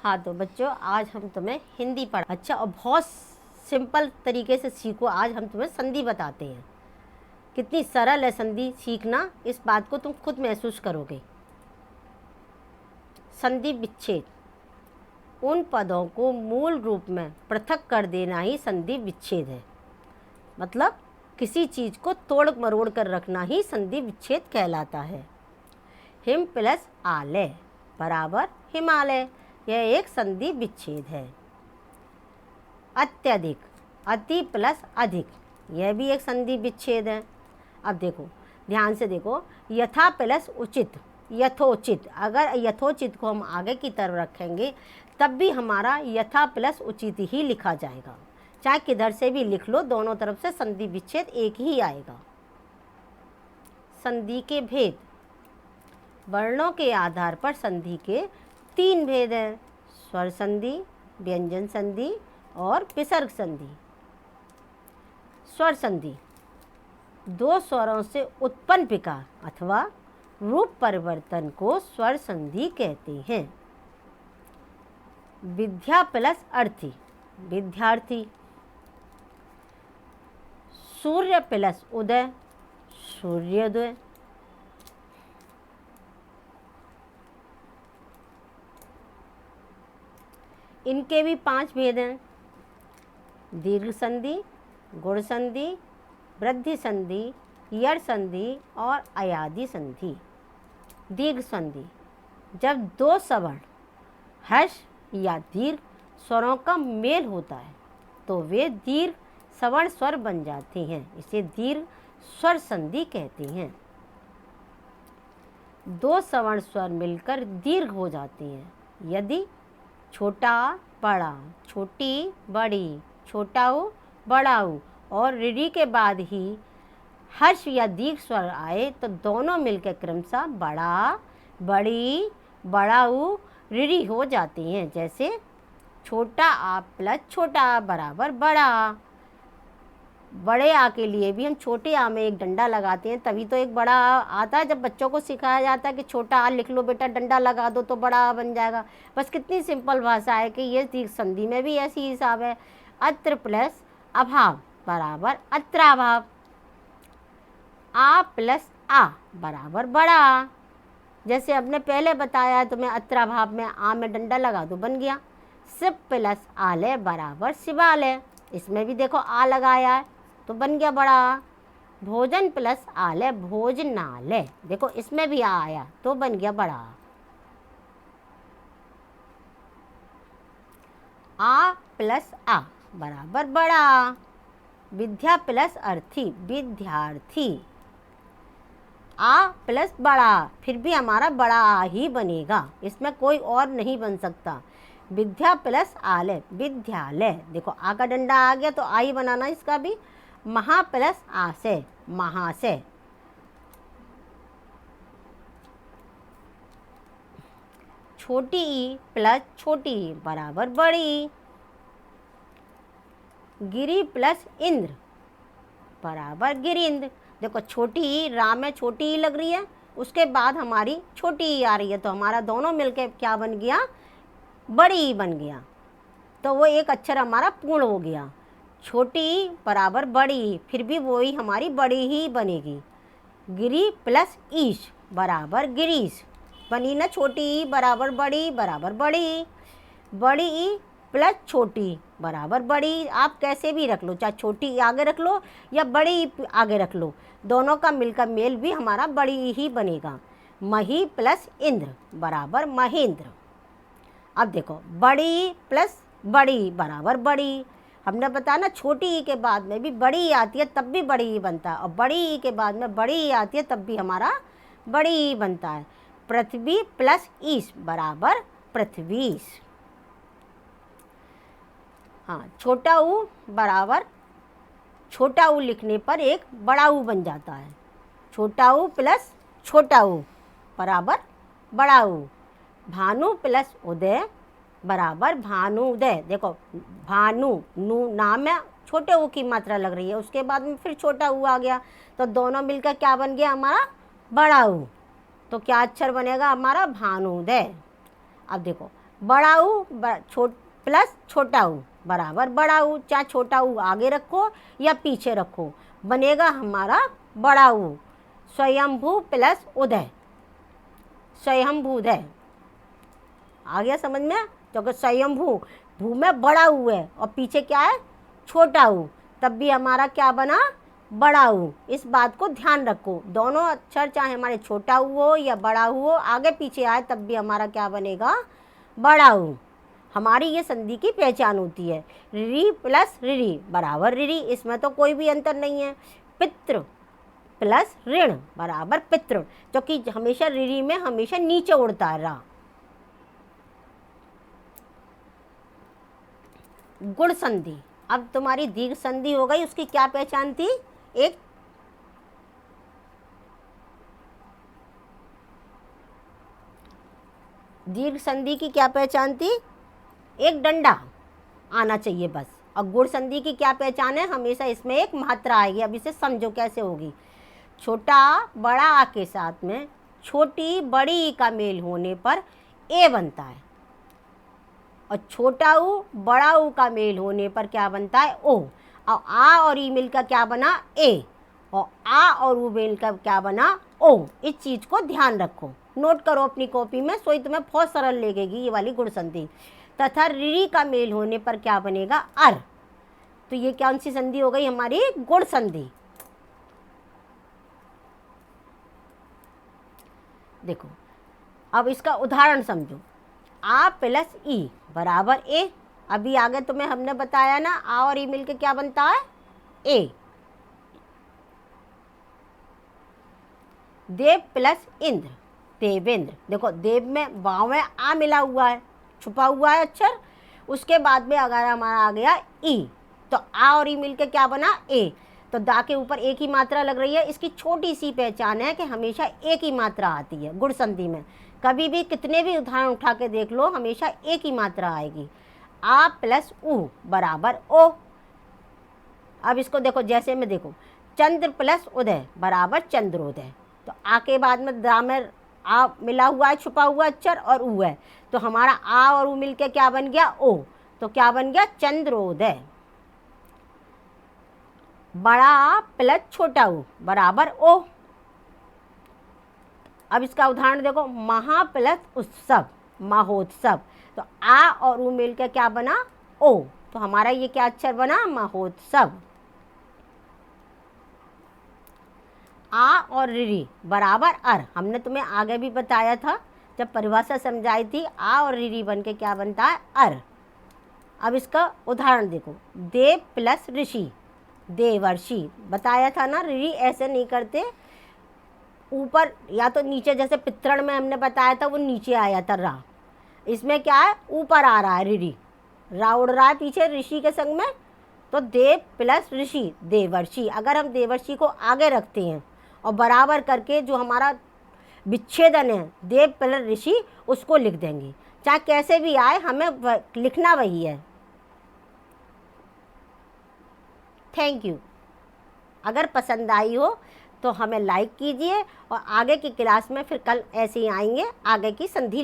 हाँ तो बच्चों, आज हम तुम्हें हिंदी पढ़ अच्छा और बहुत सिंपल तरीके से सीखो। आज हम तुम्हें संधि बताते हैं। कितनी सरल है संधि सीखना, इस बात को तुम खुद महसूस करोगे। संधि विच्छेद, उन पदों को मूल रूप में पृथक कर देना ही संधि विच्छेद है। मतलब किसी चीज़ को तोड़ मरोड़ कर रखना ही संधि विच्छेद कहलाता है। हिम प्लस आलय बराबर हिमालय, यह एक संधि विच्छेद है। अत्यधिक, अति प्लस अधिक, यह भी एक संधि विच्छेद है। अब देखो, ध्यान से देखो, यथा प्लस उचित, यथोचित। अगर यथोचित को हम आगे की तरफ रखेंगे तब भी हमारा यथा प्लस उचित ही लिखा जाएगा। चाहे किधर से भी लिख लो, दोनों तरफ से संधि विच्छेद एक ही आएगा। संधि के भेद, वर्णों के आधार पर संधि के 3 भेद हैं: स्वर संधि, व्यंजन संधि और विसर्ग संधि। स्वर संधि, 2 स्वरों से उत्पन्न विकार अथवा रूप परिवर्तन को स्वर संधि कहते हैं। विद्या प्लस अर्थी, विद्यार्थी। सूर्य प्लस उदय, सूर्योदय। इनके भी 5 भेद हैं: दीर्घ संधि, गुण संधि, वृद्धि संधि, यड़ संधि और अयादि संधि। दीर्घ संधि, जब 2 सवर्ण हर्ष या दीर्घ स्वरों का मेल होता है तो वे दीर्घ सवर्ण स्वर बन जाते हैं, इसे दीर्घ स्वर संधि कहते हैं। 2 सवर्ण स्वर मिलकर दीर्घ हो जाते हैं यदि छोटा बड़ा, छोटी बड़ी, छोटा ऊ बड़ा ऊ और ऋढ़ि के बाद ही हर्ष या दीर्घ स्वर आए तो दोनों मिलकर क्रमशः बड़ा, बड़ी, बड़ा ऊ, ऋढ़ि हो जाते हैं। जैसे छोटा आ प्लस छोटा आ बराबर बड़ा। बड़े आ के लिए भी हम छोटे आ में एक डंडा लगाते हैं, तभी तो एक बड़ा आ आता है। जब बच्चों को सिखाया जाता है कि छोटा आ लिख लो बेटा, डंडा लगा दो तो बड़ा आ बन जाएगा। बस कितनी सिंपल भाषा है कि ये दीर्घ संधि में भी ऐसी हिसाब है। अत्र प्लस अभाव बराबर अत्राभाव। आ प्लस आ बराबर बड़ा आ। जैसे हमने पहले बताया तुम्हें, अत्राभाव में आ में डंडा लगा दो बन गया। शिव प्लस आलय बराबर शिवालय, इसमें भी देखो आ लगाया है तो बन गया बड़ा आ। भोजन प्लस आलय भोजनालय, देखो इसमें भी आ आया तो बन गया बड़ा आ प्लस आ बराबर बड़ा आ। विद्या प्लस अर्थी विद्यार्थी, आ प्लस बड़ा, फिर भी हमारा बड़ा आ ही बनेगा, इसमें कोई और नहीं बन सकता। विद्या प्लस आलय विद्यालय, देखो आ का डंडा आ गया तो आ ही बनाना इसका भी। महा प्लस आशय महाशय। छोटी ई प्लस छोटी ई बराबर बड़ी। गिरी प्लस इंद्र बराबर गिरिंद्र। देखो छोटी ई राम में छोटी ई लग रही है, उसके बाद हमारी छोटी ई आ रही है तो हमारा दोनों मिलकर क्या बन गया, बड़ी ई बन गया। तो वो एक अक्षर हमारा पूर्ण हो गया। छोटी ई बराबर बड़ी ई, फिर भी वही हमारी बड़ी ही बनेगी। गिरी प्लस ईश बराबर गिरीश बनी ना। छोटी ई बराबर बड़ी बराबर बड़ी। बड़ी ई प्लस छोटी बराबर बड़ी। आप कैसे भी रख लो, चाहे छोटी आगे रख लो या बड़ी आगे रख लो, दोनों का मिलकर मेल भी हमारा बड़ी ही बनेगा। मही प्लस इंद्र बराबर महेंद्र। अब देखो, बड़ी प्लस बड़ी बराबर बड़ी। हमने बताया ना, छोटी ई के बाद में भी बड़ी ई आती है तब भी बड़ी ई बनता है, और बड़ी ई के बाद में बड़ी ई आती है तब भी हमारा बड़ी ई बनता है। पृथ्वी प्लस ईश बराबर पृथ्वीश। हाँ, छोटा ऊ बराबर छोटा ऊ लिखने पर एक बड़ा ऊ बन जाता है। छोटा ऊ प्लस छोटा ऊ बराबर बड़ा ऊ। भानु प्लस उदय बराबर भानु उदय। देखो भानु नू नाम में छोटे ऊ की मात्रा लग रही है, उसके बाद में फिर छोटा ऊ आ गया तो दोनों मिलकर क्या बन गया हमारा, बड़ा ऊ। तो क्या अक्षर बनेगा हमारा, भानुदय। अब देखो, बड़ा ऊ प्लस छोटा ऊ बराबर बड़ा ऊ, चाहे छोटा ऊ आगे रखो या पीछे रखो, बनेगा हमारा बड़ा ऊ। स्वयंभू प्लस उदय, स्वयंभू उदय, आ गया समझ में? क्योंकि स्वयंभू, भू में बड़ा ऊ है और पीछे क्या है, छोटा ऊ, तब भी हमारा क्या बना, बड़ा ऊ। इस बात को ध्यान रखो, दोनों अक्षर चाहे हमारे छोटा ऊ हो या बड़ा ऊ हो, आगे पीछे आए तब भी हमारा क्या बनेगा, बड़ा ऊ। हमारी ये संधि की पहचान होती है। ऋ प्लस ऋ बराबर ऋ, इसमें तो कोई भी अंतर नहीं है। पितृ प्लस ऋण बराबर पितृ, क्योंकि हमेशा ऋ में हमेशा नीचे उड़ता है रा। गुण संधि, अब तुम्हारी दीर्घ संधि हो गई, उसकी क्या पहचान थी, एक दीर्घ संधि की क्या पहचान थी, एक डंडा आना चाहिए बस। और गुण संधि की क्या पहचान है, हमेशा इसमें एक मात्रा आएगी। अब इसे समझो कैसे होगी। छोटा बड़ा आ के साथ में छोटी बड़ी ई का मेल होने पर ए बनता है, और छोटा ऊ बड़ा ऊ का मेल होने पर क्या बनता है, ओ। और आ और ई मिलकर क्या बना, ए, और आ और ऊ मिलकर क्या बना, ओ। इस चीज़ को ध्यान रखो, नोट करो अपनी कॉपी में, सोई तुम्हें बहुत सरल लगेगी ये वाली गुण संधि। तथा ऋ का मेल होने पर क्या बनेगा, अर। तो ये कौन सी संधि हो गई, हमारी गुण संधि। देखो अब इसका उदाहरण समझो। आ प्लस ई बराबर ए, अभी आगे तुम्हें हमने बताया ना, आ और ई मिलके क्या बनता है, ए। देव प्लस इंद्र देवेंद्र, देखो देव में वाव में आ मिला हुआ है, छुपा हुआ है अक्षर, उसके बाद में अगर हमारा आ गया ई, तो आ और ई मिलके क्या बना, ए। तो दा के ऊपर एक ही मात्रा लग रही है। इसकी छोटी सी पहचान है कि हमेशा एक ही मात्रा आती है गुण संधि में। कभी भी कितने भी उदाहरण उठा के देख लो, हमेशा एक ही मात्रा आएगी। आ प्लस ऊ बराबर ओ। अब इसको देखो जैसे में, देखो चंद्र प्लस उदय बराबर चंद्रोदय। तो आ के बाद में दा में आ मिला हुआ है, छुपा हुआ अक्षर, और ऊ है, तो हमारा आ और ऊ मिलके क्या बन गया, ओ। तो क्या बन गया, चंद्रोदय। बड़ा प्लस छोटा ऊ बराबर ओ। अब इसका उदाहरण देखो, महा प्लस उत्सव महोत्सव। तो आ और ऊ मिलकर क्या बना, ओ। तो हमारा ये क्या अक्षर बना, महोत्सव। आ और ऋ बराबर अर, हमने तुम्हें आगे भी बताया था जब परिभाषा समझाई थी। आ और ऋ बन के क्या बनता है, अर। अब इसका उदाहरण देखो, देव प्लस ऋषि देवर्षि, बताया था ना, ऋ ऐसे नहीं करते, ऊपर या तो नीचे, जैसे पितृण में हमने बताया था वो नीचे आया था रा, इसमें क्या है, ऊपर आ रहा है ऋ, रा उड़ रहा है पीछे ऋषि के संग में। तो देव प्लस ऋषि देवर्षि, अगर हम देवर्षि को आगे रखते हैं और बराबर करके जो हमारा विच्छेदन है देव प्लस ऋषि, उसको लिख देंगे, चाहे कैसे भी आए, हमें लिखना वही है। Thank you. अगर पसंद आई हो तो हमें लाइक कीजिए, और आगे की क्लास में फिर कल ऐसे ही आएंगे, आगे की संधि